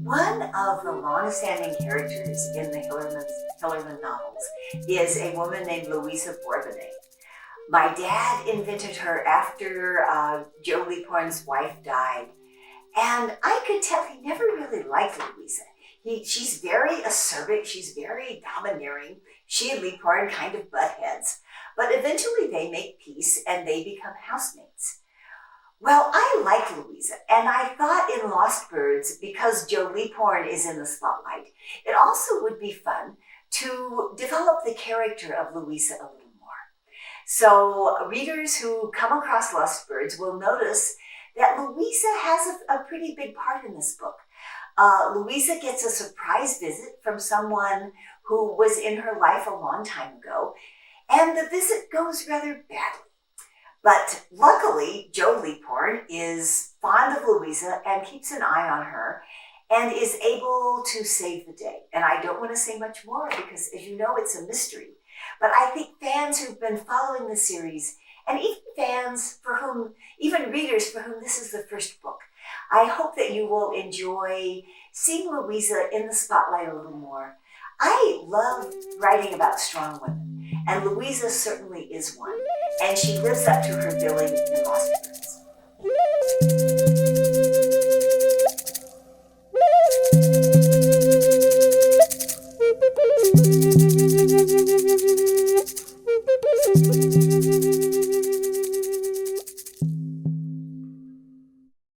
One of the long-standing characters in the Hillerman novels is a woman named Louisa Bourbonette. My dad invented her after Joe Leaphorn's wife died, and I could tell he never really liked Louisa. She's very acerbic, she's very domineering. She and Leaphorn kind of butt heads, but eventually they make peace and they become housemates. Well, I like Louisa, and I thought in Lost Birds, because Joe Leaphorn is in the spotlight, it also would be fun to develop the character of Louisa a little more. So readers who come across Lost Birds will notice that Louisa has a pretty big part in this book. Louisa gets a surprise visit from someone who was in her life a long time ago, and the visit goes rather badly. But luckily, Joe Leaphorn is fond of Louisa and keeps an eye on her and is able to save the day. And I don't want to say much more because, as you know, it's a mystery. But I think fans who've been following the series, and even readers for whom this is the first book, I hope that you will enjoy seeing Louisa in the spotlight a little more. I love writing about strong women, and Louisa certainly is one, and she lives up to her billing in Lost Birds.